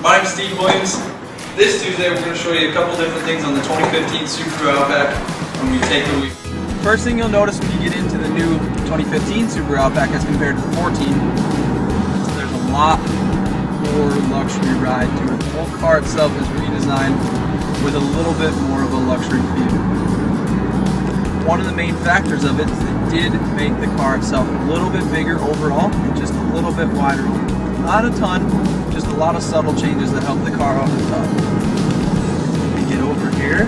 My name's Steve Williams. This Tuesday we're going to show you a couple different things on the 2015 Subaru Outback when we take the week. First thing you'll notice when you get into the new 2015 Subaru Outback as compared to the 14, there's a lot more luxury ride to it. The whole car itself is redesigned with a little bit more of a luxury feel. One of the main factors of it is they did make the car itself a little bit bigger overall and just a little bit wider. Not a ton, just a lot of subtle changes that help the car out the top. Let me get over here.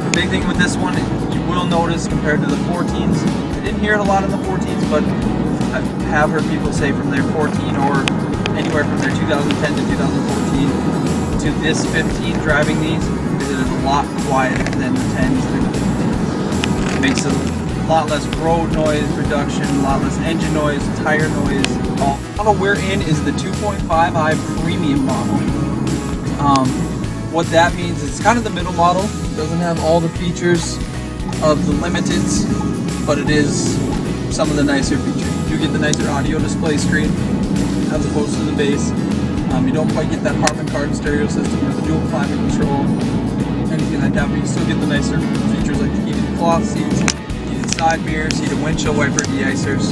The big thing with this one, you will notice compared to the 14s, I didn't hear it a lot in the 14s, but I have heard people say from their 14 or anywhere from their 2010 to 2014 to this 15 driving these, it is a lot quieter than the 10s. It makes a lot less road noise reduction, a lot less engine noise, tire noise. The model we're in is the 2.5i premium model. What that means is it's kind of the middle model. It doesn't have all the features of the limiteds, but it is some of the nicer features. You get the nicer audio display screen as opposed to the base. You don't quite get that Harman Kardon stereo system or the dual climate control, anything like that, but you still get the nicer features like the heated cloth seats, heated side mirrors, heated windshield wiper de-icers,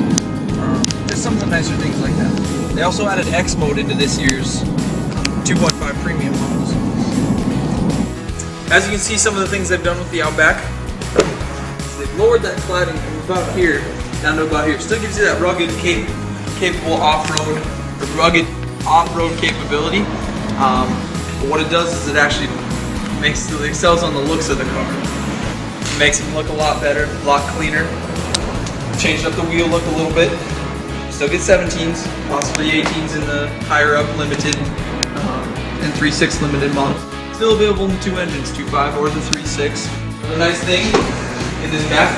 just some of the nicer things like that. They also added X mode into this year's 2.5 premium models. As you can see, some of the things they've done with the Outback is they've lowered that cladding from about here down to about here. Still gives you that rugged, capable off-road, rugged off-road capability. But what it does is it actually excels on the looks of the car. It makes them look a lot better, a lot cleaner. Changed up the wheel look a little bit. Still get 17s, possibly 18s in the higher up limited and 3.6 limited model. Still available in the two engines, 2.5 or the 3.6. The nice thing in this back,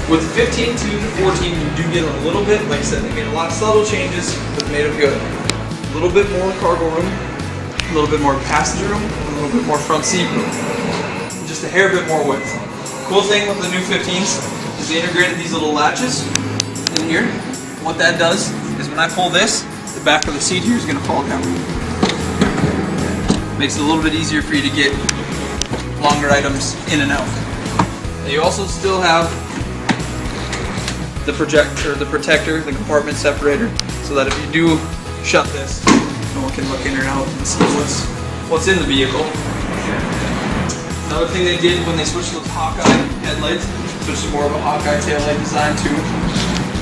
with 15 to the 14, you do get a little bit, like I said, they made a lot of subtle changes, but made them good. A little bit more cargo room, a little bit more passenger room, a little bit more front seat room. Just a hair bit more width. Cool thing with the new 15s is they integrated these little latches in here. What that does is when I pull this, the back of the seat here is going to fall down. Makes it a little bit easier for you to get longer items in and out. Now you also still have the protector, the compartment separator, so that if you do shut this, no one can look in or out and see what's in the vehicle. Another thing they did when they switched those Hawkeye headlights, switched to more of a Hawkeye taillight design too.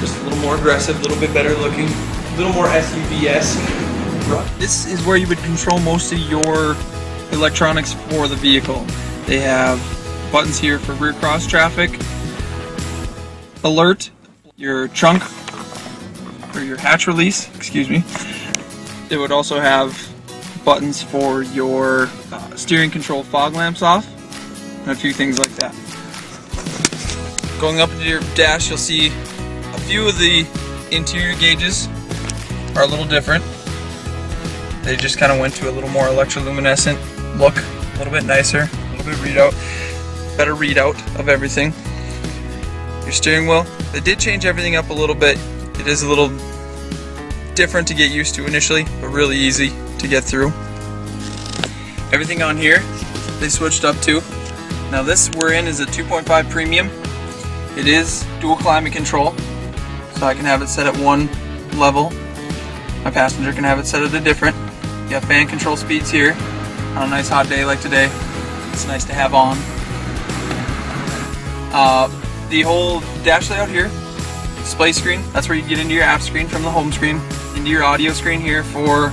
Just a little more aggressive, a little bit better looking, a little more SUV-esque. This is where you would control most of your electronics for the vehicle. They have buttons here for rear cross traffic, alert, your trunk, or your hatch release, excuse me. It would also have buttons for your steering control fog lamps off, and a few things like that. Going up into your dash, you'll see a few of the interior gauges are a little different. They just kind of went to a little more electroluminescent look, a little bit nicer, a little bit better readout of everything. Your steering wheel, they did change everything up a little bit. It is a little different to get used to initially, but really easy to get through. Everything on here, they switched up to. Now this we're in is a 2.5 premium. It is dual climate control, so I can have it set at one level. My passenger can have it set at a different. You have fan control speeds here. On a nice hot day like today, it's nice to have on. The whole dash layout here, display screen, that's where you get into your app screen from the home screen, into your audio screen here for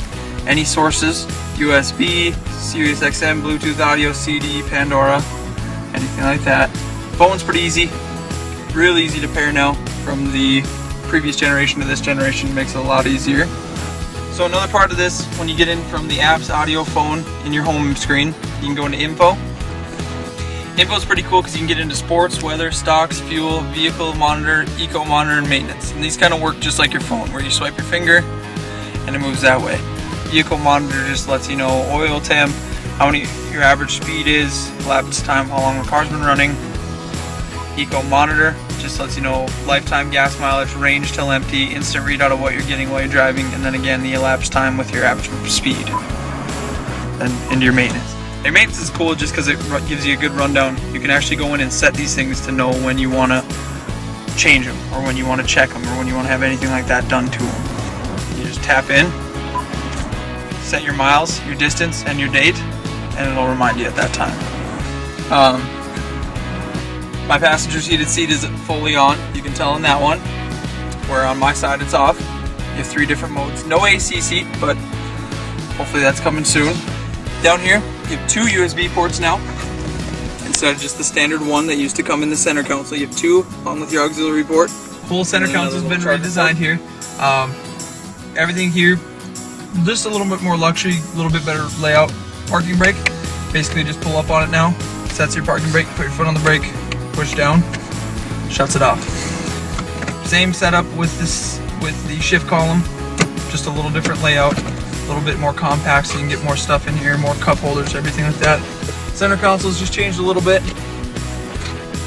any sources, USB, Sirius XM, Bluetooth audio, CD, Pandora, anything like that. Phone's pretty easy, really easy to pair now from the previous generation to this generation, makes it a lot easier. So another part of this, when you get in from the app's audio phone in your home screen, you can go into info. Info is pretty cool because you can get into sports, weather, stocks, fuel, vehicle monitor, eco monitor, and maintenance. And these kind of work just like your phone, where you swipe your finger and it moves that way. Vehicle monitor just lets you know oil temp, how many your average speed is, elapsed time, how long the car's been running. Eco monitor Just lets you know lifetime gas mileage, range till empty, instant readout of what you're getting while you're driving, and then again the elapsed time with your average speed. And into your maintenance. Your maintenance is cool just because it gives you a good rundown. You can actually go in and set these things to know when you want to change them, or when you want to check them, or when you want to have anything like that done to them. You just tap in, set your miles, your distance, and your date, and it'll remind you at that time. My passenger's heated seat is fully on. You can tell in that one, where on my side it's off. You have 3 different modes. No AC seat, but hopefully that's coming soon. Down here, you have 2 USB ports now, instead of just the standard one that used to come in the center console. You have 2 along with your auxiliary port. Whole center console has been redesigned here. Everything here, just a little bit more luxury, a little bit better layout. Parking brake, basically just pull up on it now. Sets your parking brake, put your foot on the brake, push down, shuts it off. Same setup with the shift column, just a little different layout, a little bit more compact so you can get more stuff in here, more cup holders, everything like that. Center console's just changed a little bit.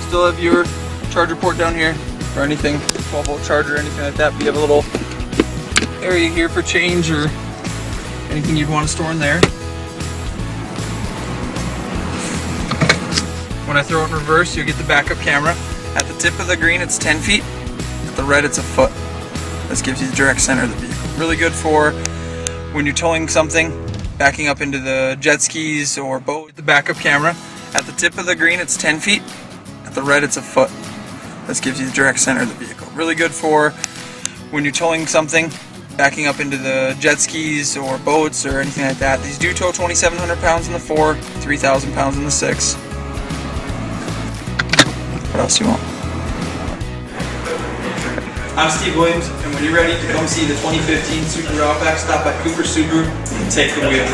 Still have your charger port down here for anything, 12-volt charger, anything like that. But you have a little area here for change or anything you'd want to store in there. When I throw it in reverse, you'll get the backup camera. At the tip of the green, it's 10 feet. At the red, it's a foot. This gives you the direct center of the vehicle. Really good for when you're towing something, backing up into the jet skis or boat. The backup camera. At the tip of the green, it's 10 feet. At the red, it's a foot. This gives you the direct center of the vehicle. Really good for when you're towing something, backing up into the jet skis or boats or anything like that. These do tow 2,700 pounds in the 4, 3,000 pounds in the 6. What else do you want? I'm Steve Williams, and when you're ready to come see the 2015 Subaru Outback, stop by Kupper Subaru and take the wheel.